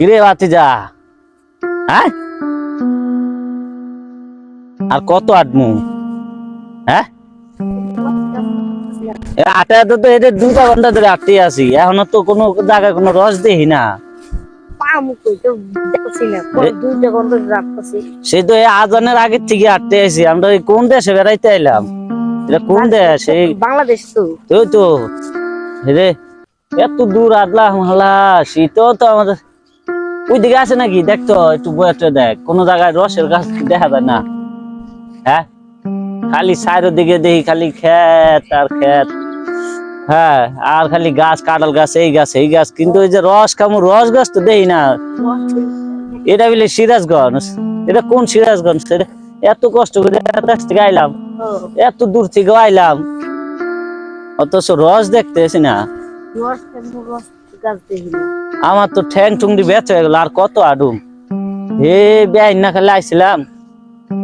কিরে ভাতিজা, হ্যাঁ আর কত আটমু? হ্যাঁ আটে তো এদের 2টা ঘন্টা ধরে আটতে আছি, এখনো তো কোনো জায়গায় কোনো রস দেখি না। সেই তো আজানের আগের থেকে আটতে আছি। আমরা কোন দেশে বেড়াইতে আইলাম? এটা কোন দেশ? এই বাংলাদেশ তো। ওই তো রে, এত দূর আদলাম হালা। শীতও তো আমাদের ওইদিকে আছে নাকি? দেখতো একটু বইটা দেখ, কোন জায়গায় রসের গাছ দেখা যায় না। হ্যাঁ খালি সাইডের দিকে দেখি খালি ক্ষেত আর ক্ষেত। হ্যাঁ আর খালি গাছ, কাঁঠাল গাছ, এই গাছ এই গাছ, কিন্তু ওই যে রস খামু রস গাছ তো দেখি না। এটা বলে সিরাজগঞ্জ? এটা কোন সিরাজগঞ্জ? এত কষ্ট করে আইলাম, এত দূর থেকে আইলাম, অথচ রস দেখতে আসি না। আমার তো ঠ্যাং টুংডি বেঁচে হয়ে গেল। আর কত আডুম? হে বেহাই না খালি আইছিলাম,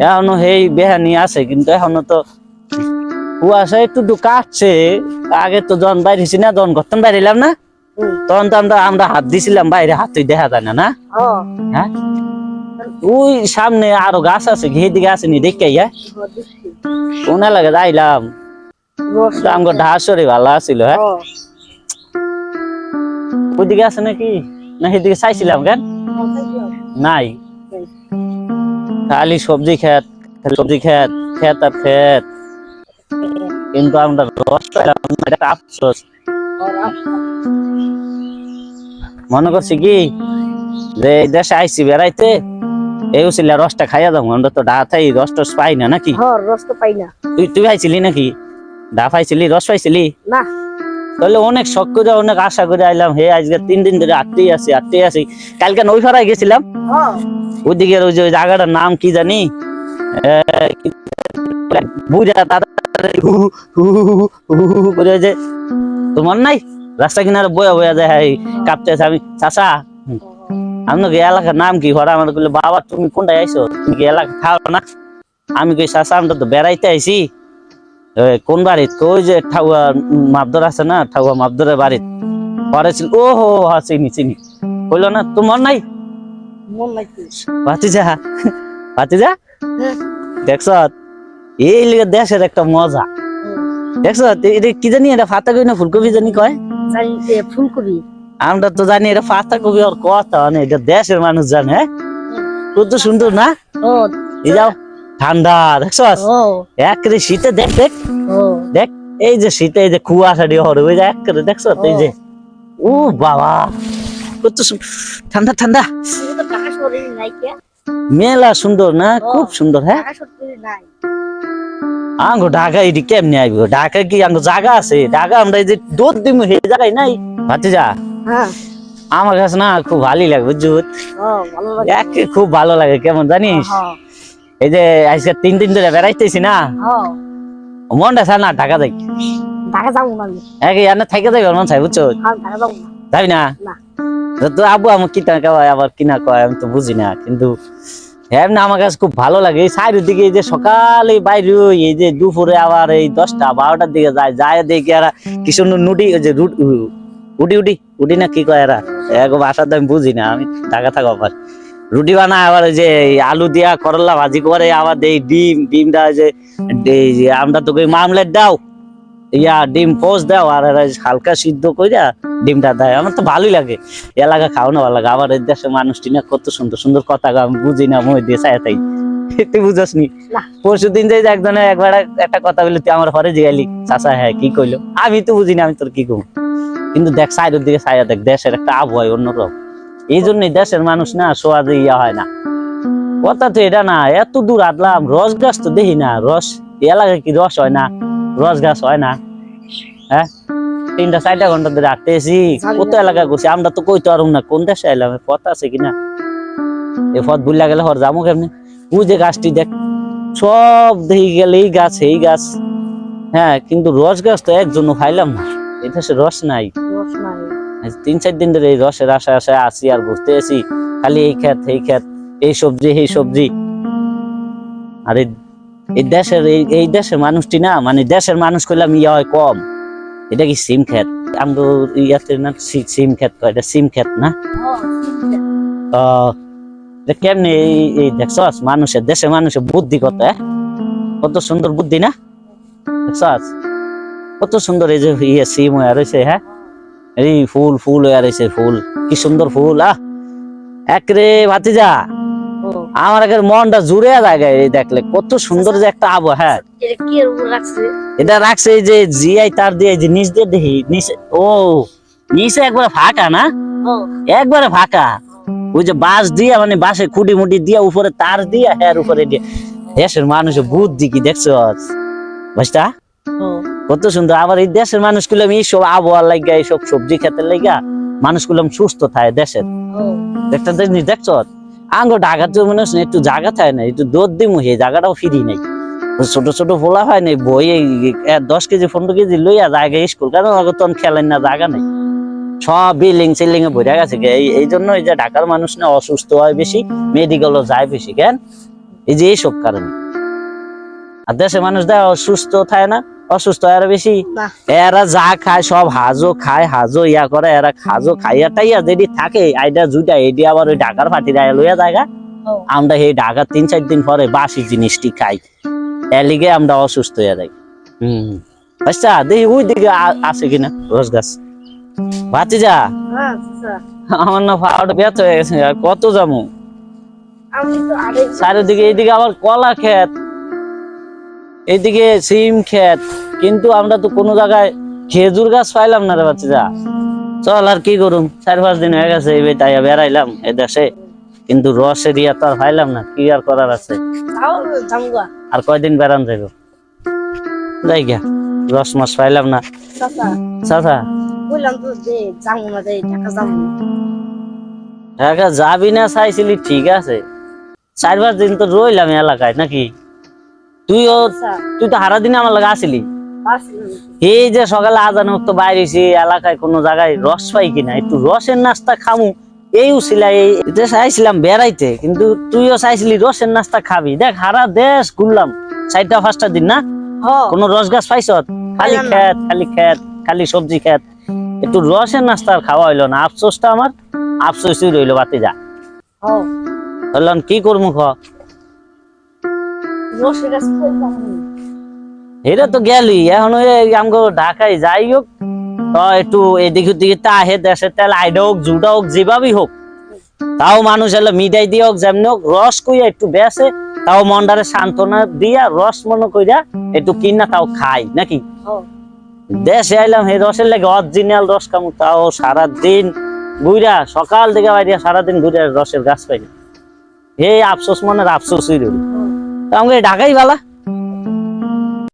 এখনো সেই বেহানি আছে, কিন্তু এখনো তো কুয়াশা একটু কাটছে। আগে তো যখন বাইরেছি না, যখন ঘরতন বাইরেলাম না, তখন তো আমরা হাত দিছিলাম বাইরে, হাতই দেখা যায় না। না হ্যাঁ ওই সামনে আরো গাছ আছে, ঘে দিকে আসেনি দেখে কোন এলাকা যাইলাম। আমগো ঢাসরে ভালো আছিল। হ্যাঁ ওইদিকে আছে নাকি? না সেদিকে চাইছিলাম কেন নাই, খালি সবজি ক্ষেত, সবজি ক্ষেত, ক্ষেত আর ক্ষেত, কিন্তু আমরা রস পাইলাম না। এটা আফসোস। মনে করছি কি যে এই দেশে আইসি বেড়াইতে, এই উচিলা রসটা খাইয়া যাবো। আমরা তো ডাথাই রস টস পাই না নাকি? রস তো পাই না। তুই পাইছিলি নাকি? ডা পাইছিলি, রস পাইছিলি না? তাহলে অনেক শখ করে অনেক আশা করে আইলাম। হে আজকে 3 দিন ধরে আটতেই আছি। কালকে নই ফাড়াই গেছিলাম, ওইদিকে ওই যে জায়গাটার নাম কি জানি, বুঝা যে তোমার নাই রাস্তা কিনারে বয়া বয়া যায়, কাঁপতে আছে। আমি চাচা আপনাকে এলাকার নাম কি? ঘরে আমার বললো বাবা তুমি কোনটায় আইসো, তুমি কি এলাকা খাও না? আমি কই চাচা আমরা তো বেড়াইতে আইসি। কোন বাড়িত? ওই যে ঠাকুয়া মাপদর আছে না, ঠাকুয়া মাপদরের বাড়িত পরে ছিল। ও হো চিনি চিনি। বললো না তোমার নাই? ভাতিজা ভাতিজা দেখছ, এই লিগে দেশের একটা মজা দেখছ। এটা কি জানি, এটা পাতা কই না ফুলকপি জানি কয়? ফুলকপি। আমরা তো জানি এটা পাতা কপি। ওর কথা মানে এটা দেশের মানুষ জানে। হ্যাঁ কত সুন্দর না? এই যাও ঠান্ডা দেখছ, একেবারে শীতে দেখ দেখ দেখ, এই যে শীতে এই যে কুয়াশা দিয়ে হরে ওই যে একেবারে দেখছ, এই যে ও বাবা কত ঠান্ডা ঠান্ডা, মেলা সুন্দর না? খুব সুন্দর। হ্যাঁ আঙ্গো ঢাকা এটি কেমনি আইব? ঢাকা কি আঙ্গো জায়গা আছে? ঢাকা আমরা এই যে দৌড় দিমু সেই জায়গায় নাই। ভাতিজা আমার কাছে না খুব ভালোই লাগে বুঝছো, খুব ভালো লাগে। কেমন জানিস, এই যে আজকে 3 দিন ধরে বেড়াইতেছি না, মনটা চায় না ঢাকা যাই। ঢাকা যাবো না আমি। এনে থেকে যাই মন চাই বুঝছো। ঢাকা যাবো না। যাবি না? তো আব্বু আমার কিনা কয় আবার কিনা কয় আমি তো বুঝি না, কিন্তু এমনি আমার কাছে খুব ভালো লাগে। এই সাইডের দিকে এই যে সকালে বাইরে, এই যে দুপুরে আবার এই 10টা 12টার দিকে যায় দেখি এরা কি সুন্দর নুডি, ওই যে উডি না কি কয় এরা, বাসার আমি বুঝি না। আমি ঢাকা থাকো আবার রুটি বানায়, আবার ওই যে আলু দিয়া করলা ভাজি করে, আবার এই ডিমটা যে আমরা তো মামলেট দাও ইয়া ডিম পোস্ট দাও, আর হালকা সিদ্ধ কইরা ডিমটা দেয়। আমার তো ভালোই লাগে, এলাকা খাওয়ানো ভালো লাগে। আবার এই দেশের মানুষটি না কত সুন্দর সুন্দর কথা আমি বুঝি না, মই দিয়ে চাই তাই। তুই বুঝস নি? পরশু দিন যে একজনে একবার একটা কথা বলি, তুই আমার ঘরে জিগাইলি চাচা হ্যাঁ কি কইলো, আমি তো বুঝি না, আমি তোর কি কম। কিন্তু দেখ সাইডের দিকে চাইয়া দেখ, দেশের একটা আবহাওয়া অন্যরকম। এই জন্যই দেশের মানুষ না সোয়াদে ইয়া হয় না। কথা তো এটা না, এত দূর আদলাম, রস গাছ তো দেখি না। রস এলাকায় কি রস হয় না? রস গাছ হয় না? হ্যাঁ 3টা 4টা ঘন্টা ধরে আটতেছি, কত এলাকা করছি। আমরা তো কইতে পারুম না কোন দেশে এলাম, পথ আছে কিনা। এই পথ ভুল গেলে হর যাবো কেমনি? ওই যে গাছটি দেখ, সব দেখি গেলে এই গাছ এই গাছ। হ্যাঁ কিন্তু রস গাছ তো একজনও খাইলাম না, এই দেশে রস নাই। 3-4 দিন ধরে এই রসের আশায় আসি আর ঘুরতে আসি, খালি এই ক্ষেত এই ক্ষেত, এই সবজি এই সবজি। আর এই দেশের মানুষটি না, মানে দেশের মানুষ কইলাম ইয়া হয় কম। এটা কি সিম ক্ষেত? আমরা ইয়াতে না সিম ক্ষেত কয়, এটা সিম ক্ষেত না? কেমনি এই দেখছস মানুষের দেশে মানুষের বুদ্ধি কত, কত সুন্দর বুদ্ধি না, দেখছস কত সুন্দর। এই যে সিম হয়ে রয়েছে, হ্যাঁ এই ফুল ফুল হয়ে রয়েছে, ফুল কি সুন্দর ফুল। একরে ভাতিজা ও আমার একের মনটা জুড়ে জায়গায় এই দেখলে কত সুন্দর যে একটা আবহাওয়া। হ্যাঁ এটা কি এর উপর রাখছে? এটা রাখছে এই যে জিআই তার দিয়ে, এই যে নিচ দিয়ে দেখি নিচে, ও নিচে একবারে ফাঁকা না, ও একবারে ফাঁকা। ওই যে বাঁশ দিয়া মানে বাঁশে খুঁটি মুটি দিয়া উপরে তার দিয়া, হ্যাঁ উপরে দিয়ে। দেশের মানুষের বুদ্ধি কি দেখছো বুঝতা, ও কত সুন্দর। আবার এই দেশের মানুষগুলো এইসব আবহাওয়ার লাগা, এইসব সবজি খেতের লাগা মানুষগুলো সুস্থ থাকে দেশের। ও একটা জিনিস দেখছো, আঙ্গ ঢাকাতে মনে হচ্ছে একটু জায়গা থাকে না, একটু দৌড় দিমু এই জায়গাটাও ফিরি নাই। ছোট ছোট ফোলা হয় নাই, বই 10 কেজি 15 কেজি লইয়া জায়গা স্কুল, কারণ তখন খেলেন না, জায়গা নেই, সব বিল্ডিং সিল্ডিং এ ভরে গেছে। এই জন্য এই যে ঢাকার মানুষ না অসুস্থ হয় বেশি, মেডিকেলও যায় বেশি, কেন এই যে এইসব কারণে। আর দেশের মানুষ দেয় অসুস্থ থাকে না, অসুস্থ হয় আরো বেশি। না এরা যা খায় সব হাজো খায়, হাজো ইয়া করে, এরা খাজো খাইয়া টাইয়া যেটি থাকে আইডা জুইটা এটি আবার ওই ঢাকার ফাটিরা লইয়া জায়গা। ও আমরা এই ঢাকা 3-4 দিন পরে বাসি জিনিসটি খাই, এলিগে আমরা অসুস্থ হয়ে যাই। আচ্ছা দেখি ওই দিকে আছে কিনা রস গাছ। ভাতিজা আচ্ছা আমার না পাওয়াটা ব্যথা হয়ে গেছে, আর কত যাবো আমি তো আরে চারিদিকে। এইদিকে আবার কলা ক্ষেত, এইদিকে সিম ক্ষেত, কিন্তু আমরা তো কোনো জায়গায় খেজুর গাছ পাইলাম না রে ভাতিজা। চল আর কি করুম, 4-5 দিন হয়ে গেছে এই বেটাইয়া বেড়াইলাম এই দেশে, কিন্তু রসের ইয়া তো আর পাইলাম না, কি আর করার আছে। তাও জামগা আর কয়দিন বেড়ান যাইব, যাই গা, রস মাস পাইলাম না। চাচা চাচা বললাম তো যে যাবো না, যে ঢাকা যাবো না। ঢাকা যাবি না চাইছিলি ঠিক আছে, 4-5 দিন তো রইলাম এলাকায় নাকি। তুইও আচ্ছা তুই তো হারা দিন আমার লাগে আসিলি। আসলাম এই যে সকালে আজান তো বাইরেছি এলাকায় কোনো জায়গায় রস পাই কিনা, একটু রসের নাস্তা খামু এই উছিলা, এই এটা চাইছিলাম বেড়াইতে, কিন্তু তুইও চাইছিলি রসের নাস্তা খাবি। দেখ হারা দেশ ঘুরলাম 4টা-5টা দিন না, হ কোনো রস গাছ পাইছ? খালি খেত খালি খেত, খালি সবজি খেত, একটু রসের নাস্তা আর খাওয়া হইলো না। আফসোসটা আমার, আফসোসই রইলো ভাতিজা। হ বললাম কি করবো খ, রসের গাছ কই পাবো? এটা তো গেলি এখন আমগো ঢাকায় যাই হোক, তো একটু এদিক ওদিকে তা হে দেশের তেল আইডা হোক জুটা হোক যেভাবেই হোক, তাও মানুষ এলো মিটাই দিয়ে হোক যেমনি হোক রস কইয়া একটু বেসে, তাও মন্ডারে সান্ত্বনা দিয়া রস মনে কইরা একটু কিনা তাও খাই নাকি। হ দেশে আইলাম এই রসের লাগে অরিজিনাল রস খামু, তাও সারাদিন ঘুরা, সকাল থেকে বাইরে সারাদিন ঘুরে রসের গাছ পাই না। এই আফসোস মনের আফসোসই রইল। আমাকে ঢাকাই ভালা।